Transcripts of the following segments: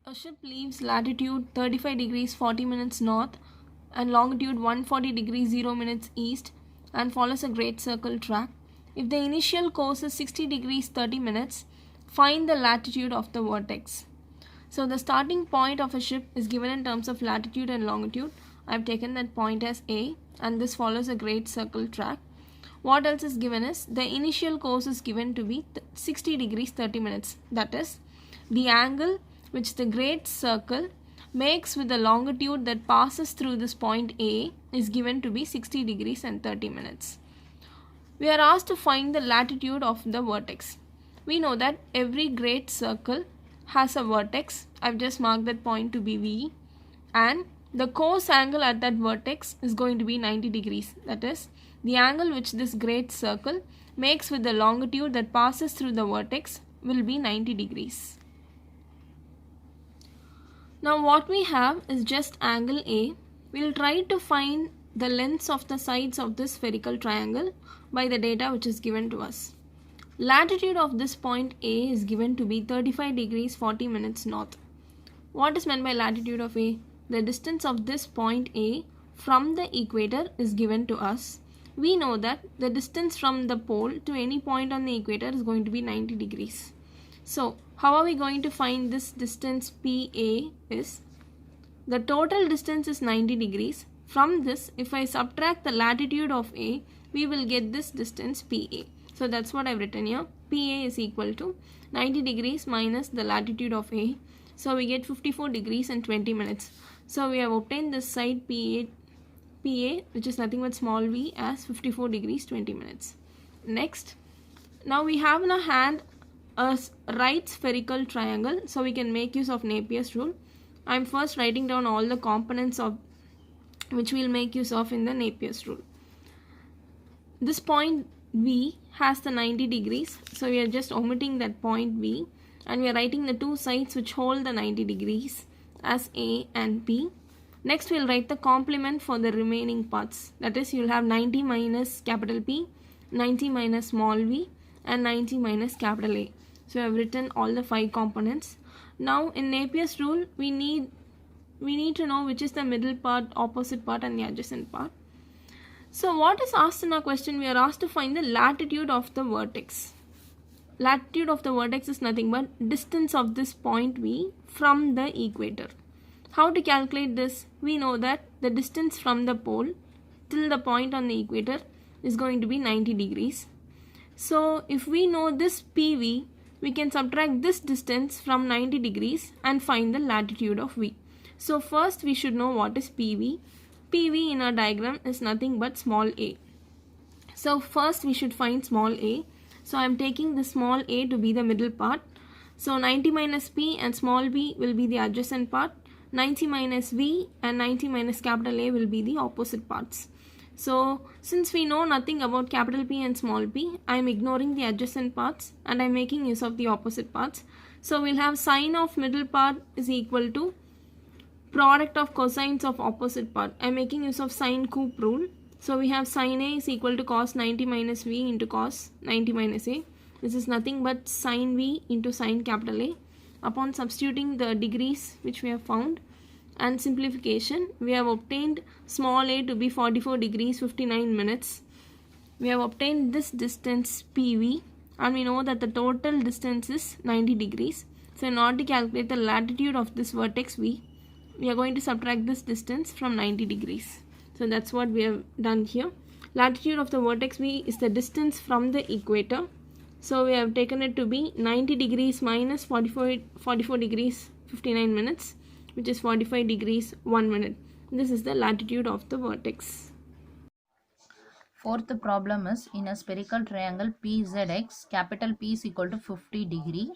A ship leaves latitude 35 degrees 40 minutes north and longitude 140 degrees 0 minutes east and follows a great circle track. If the initial course is 60 degrees 30 minutes, find the latitude of the vortex. So the starting point of a ship is given in terms of latitude and longitude. I've taken that point as A and this follows a great circle track. What else is given is the initial course is given to be 60 degrees 30 minutes. That is the angle which the great circle makes with the longitude that passes through this point A is given to be 60 degrees and 30 minutes. We are asked to find the latitude of the vertex. We know that every great circle has a vertex. I've just marked that point to be V, and the course angle at that vertex is going to be 90 degrees. That is the angle which this great circle makes with the longitude that passes through the vertex will be 90 degrees. Now what we have is just angle A. We will try to find the lengths of the sides of this spherical triangle by the data which is given to us. Latitude of this point A is given to be 35 degrees 40 minutes north. What is meant by latitude of A? The distance of this point A from the equator is given to us. We know that the distance from the pole to any point on the equator is going to be 90 degrees. So, how are we going to find this distance PA is? The total distance is 90 degrees. From this, if I subtract the latitude of A, we will get this distance PA. So that's what I've written here. PA is equal to 90 degrees minus the latitude of A. So we get 54 degrees and 20 minutes. So we have obtained this side PA, which is nothing but small v, as 54 degrees 20 minutes. Next, now we have in our hand a right spherical triangle. So we can make use of Napier's rule. I'm first writing down all the components of which we'll make use of in the Napier's rule. This point V has the 90 degrees, so we are just omitting that point V and we are writing the two sides which hold the 90 degrees as A and B. Next we'll write the complement for the remaining parts, that is you'll have 90 minus capital P, 90 minus small v and 90 minus capital A. So I have written all the 5 components. Now in Napier's rule we need to know which is the middle part, opposite part and the adjacent part. So what is asked in our question? We are asked to find the latitude of the vertex. Latitude of the vertex is nothing but distance of this point V from the equator. How to calculate this? We know that the distance from the pole till the point on the equator is going to be 90 degrees. So if we know this PV, we can subtract this distance from 90 degrees and find the latitude of V. So first we should know what is PV. PV in our diagram is nothing but small a. So first we should find small a. So I am taking the small a to be the middle part. So 90 minus P and small b will be the adjacent part. 90 minus V and 90 minus capital A will be the opposite parts. So since we know nothing about capital P and small p, I am ignoring the adjacent parts and I am making use of the opposite parts. So we'll have sine of middle part is equal to product of cosines of opposite part. I am making use of sine coup rule. So we have sine A is equal to cos 90 minus V into cos 90 minus A. This is nothing but sine V into sine capital A. Upon substituting the degrees which we have found and simplification, we have obtained small a to be 44 degrees 59 minutes. We have obtained this distance PV and we know that the total distance is 90 degrees. So in order to calculate the latitude of this vertex V, we are going to subtract this distance from 90 degrees. So that's what we have done here. Latitude of the vertex V is the distance from the equator. So we have taken it to be 90 degrees minus 44 degrees 59 minutes, which is 45 degrees 1 minute. This is the latitude of the vertex. Fourth problem is in a spherical triangle PZX, capital P is equal to 50 degree.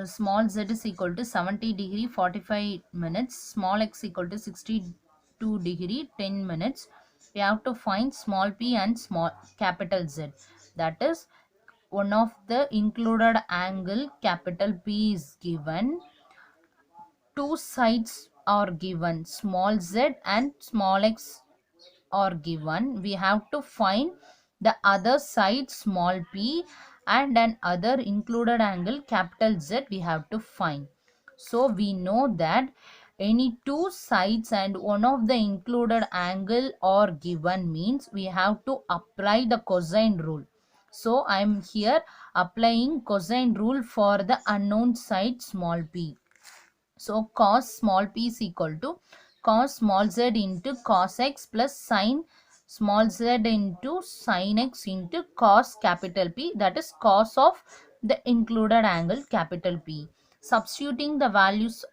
Small z is equal to 70 degree 45 minutes, small x equal to 62 degree 10 minutes. We have to find small p and small capital Z. That is, one of the included angle capital P is given, two sides are given, small z and small x are given. We have to find the other side small p and an other included angle capital Z we have to find. So we know that any two sides and one of the included angle are given means we have to apply the cosine rule. So I am here applying cosine rule for the unknown side small p. So cos small p is equal to cos small z into cos x plus sin small z into sin x into cos capital P, that is cos of the included angle capital P. Substituting the values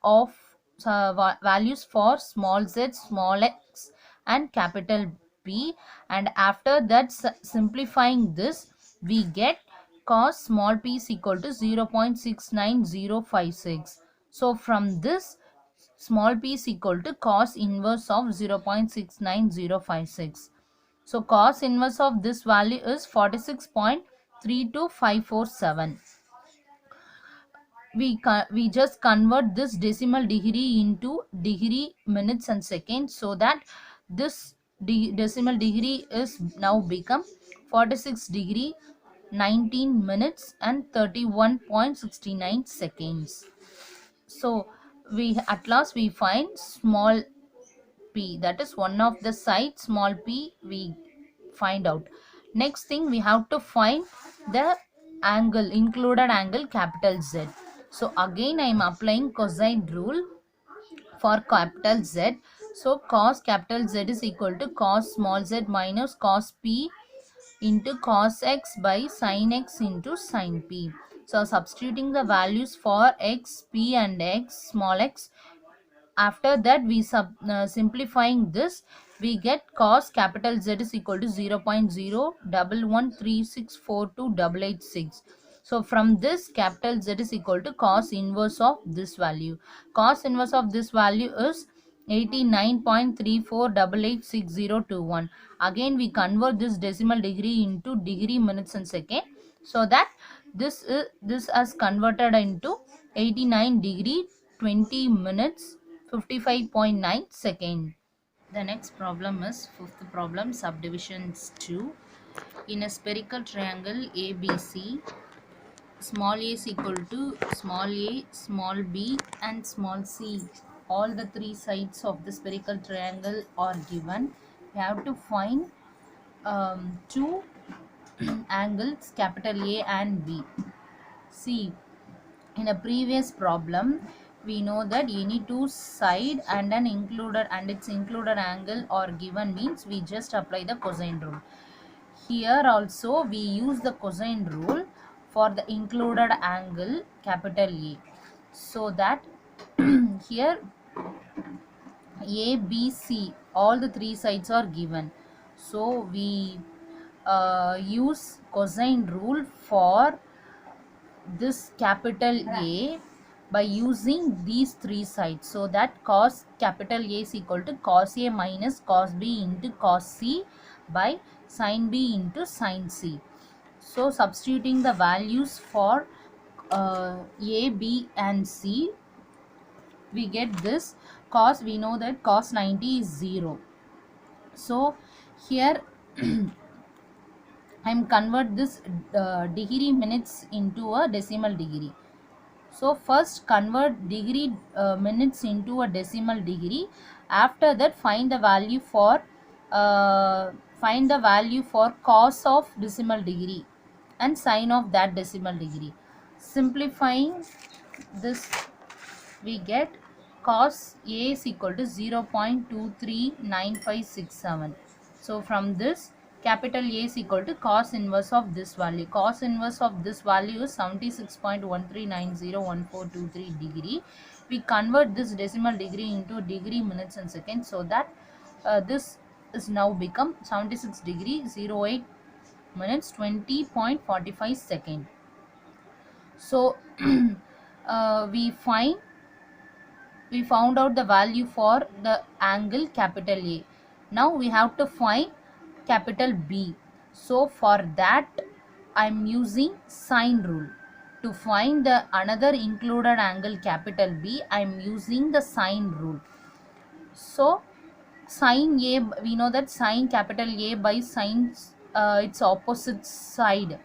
for small z, small x and capital P, and after that simplifying this we get cos small p is equal to 0.69056. So from this small p is equal to cos inverse of 0.69056. So cos inverse of this value is 46.32547. We just convert this decimal degree into degree minutes and seconds, so that this decimal degree is now become 46 degree 19 minutes and 31.69 seconds. So we at last we find small p, that is one of the side small p we find out. Next thing we have to find the angle, included angle capital Z. So again I am applying cosine rule for capital Z. So cos capital Z is equal to cos small z minus cos p into cos x by sin x into sin p. So substituting the values for x, p and x, small x, after that we simplifying this we get cos capital Z is equal to 0.01136428886. So from this capital Z is equal to cos inverse of this value. Cos inverse of this value is 89.34886021. Again we convert this decimal degree into degree minutes and second, so that this has converted into 89 degree 20 minutes 55.9 second. The next problem is fifth problem, subdivisions 2. In a spherical triangle ABC, small a is equal to small a, small b and small c. All the three sides of the spherical triangle are given. We have to find two angles capital A and B. See, in a previous problem we know that any two side and its included angle are given means we just apply the cosine rule. Here also we use the cosine rule for the included angle capital A, so that here A, B, C, all the three sides are given. So we use cosine rule for this capital A by using these three sides, so that cos capital A is equal to cos A minus cos B into cos C by sin B into sin C. So substituting the values for A, B and C, we get this cos, we know that cos 90 is 0. So here I am convert this degree minutes into a decimal degree. So first convert degree minutes into a decimal degree. After that find the value for cos of decimal degree and sin of that decimal degree. Simplifying this we get cos A is equal to 0.239567. So from this capital A is equal to cos inverse of this value. Cos inverse of this value is 76.13901423 degree. We convert this decimal degree into degree minutes and seconds, so that this is now become 76 degree 08 minutes 20.45 second. So we found out the value for the angle capital A. Now we have to find capital B. So for that I am using sine rule. To find the another included angle capital B, I am using the sine rule. So sine A, we know that sine capital A by sine its opposite side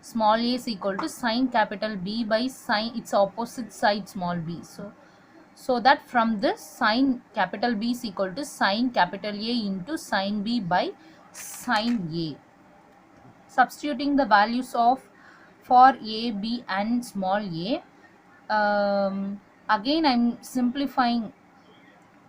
small a is equal to sine capital B by sine its opposite side small b. So So that from this sin capital B is equal to sin capital A into sin B by sin A. Substituting the values of for A, B and small a, again I'm simplifying,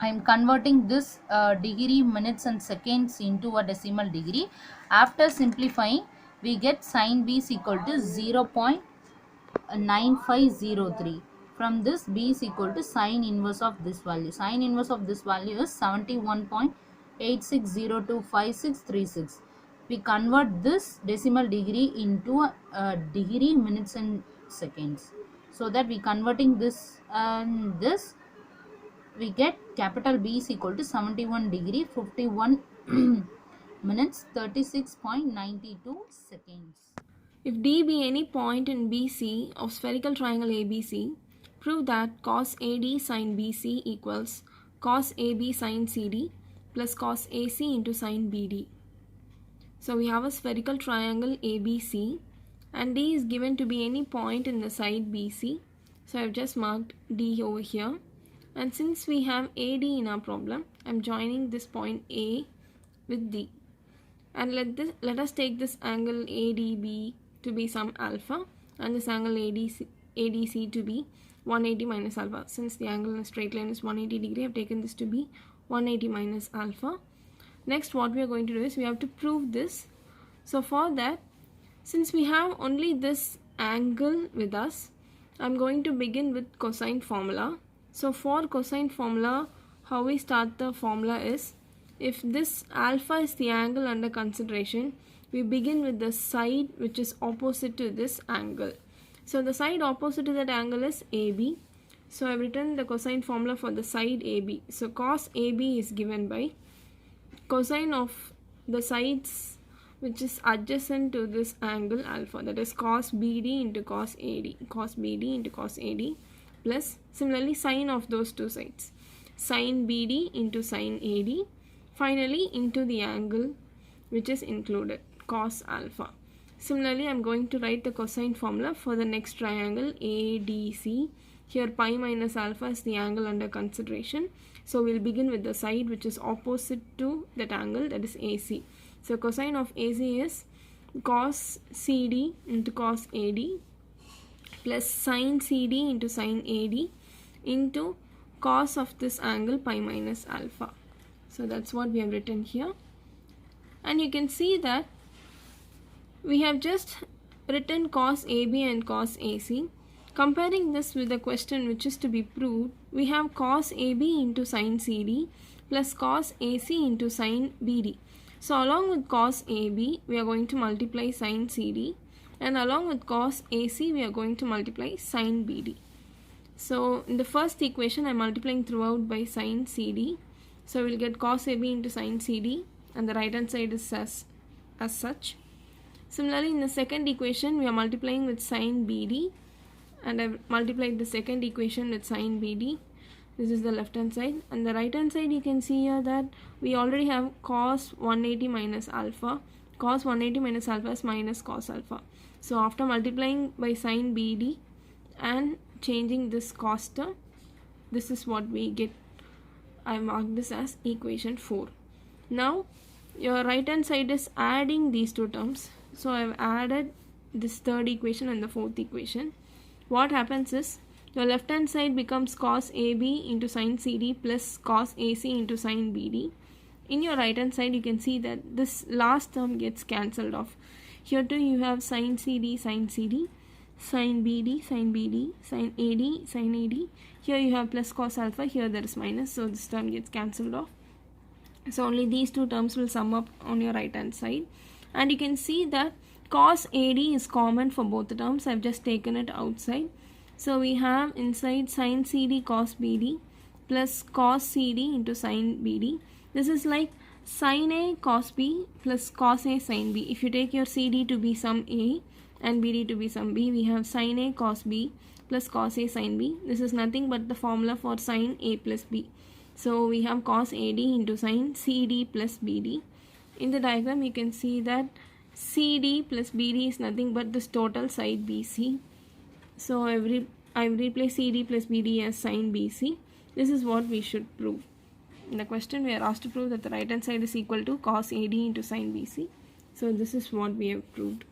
I'm converting this degree, minutes and seconds into a decimal degree. After simplifying, we get sin B is equal to 0.9503. From this, B is equal to sine inverse of this value. Sine inverse of this value is 71.86025636. We convert this decimal degree into a degree, minutes and seconds. So that we converting this and this, we get capital B is equal to 71 degree 51 minutes 36.92 seconds. If D be any point in BC of spherical triangle ABC, prove that cos AD sin BC equals cos AB sin CD plus cos AC into sin BD. So we have a spherical triangle ABC and D is given to be any point in the side BC. So I have just marked D over here. And since we have AD in our problem, I am joining this point A with D. And let us take this angle ADB to be some alpha and this angle ADC to be 180 minus alpha. Since the angle in a straight line is 180 degree, I have taken this to be 180 minus alpha. Next, what we are going to do is we have to prove this. So for that, since we have only this angle with us, I'm going to begin with cosine formula. So for cosine formula, how we start the formula is, if this alpha is the angle under consideration, we begin with the side which is opposite to this angle. So the side opposite to that angle is AB. So I've written the cosine formula for the side AB. So cos AB is given by cosine of the sides which is adjacent to this angle alpha, that is cos BD into cos AD, cos BD into cos AD, plus similarly sine of those two sides, sine BD into sine AD, finally into the angle which is included, cos alpha. Similarly, I am going to write the cosine formula for the next triangle ADC. Here pi minus alpha is the angle under consideration. So we'll begin with the side which is opposite to that angle, that is AC. So cosine of AC is cos CD into cos AD plus sine CD into sine AD into cos of this angle pi minus alpha. So that's what we have written here. And you can see that we have just written cos AB and cos AC. Comparing this with the question which is to be proved, we have cos AB into sine CD plus cos AC into sine BD. So along with cos AB, we are going to multiply sine CD, and along with cos AC, we are going to multiply sine BD. So in the first equation, I am multiplying throughout by sine CD. So we'll get cos AB into sine CD, and the right hand side is as such. Similarly, in the second equation, we are multiplying with sine BD, and I've multiplied the second equation with sine BD. This is the left hand side, and the right hand side you can see here that we already have cos 180 minus alpha. Cos 180 minus alpha is minus cos alpha. So after multiplying by sine BD and changing this cos term, this is what we get. I marked this as equation 4. Now your right hand side is adding these two terms. So I've added this third equation and the fourth equation. What happens is your left hand side becomes cos AB into sine CD plus cos AC into sine BD. In your right hand side you can see that this last term gets cancelled off. Here too you have sine CD, sine BD, sine BD, sine AD, sine AD. Here you have plus cos alpha, here there is minus, so this term gets cancelled off. So only these two terms will sum up on your right hand side. And you can see that cos AD is common for both the terms. I have just taken it outside. So we have inside sine CD cos BD plus cos CD into sine BD. This is like sine A cos B plus cos A sine B. If you take your CD to be some A and BD to be some B, we have sine A cos B plus cos A sine B. This is nothing but the formula for sine A plus B. So we have cos AD into sine CD plus BD. In the diagram you can see that CD plus BD is nothing but this total side BC. So I've replaced CD plus BD as sine BC, This is what we should prove. In the question we are asked to prove that the right hand side is equal to cos AD into sin BC. So this is what we have proved.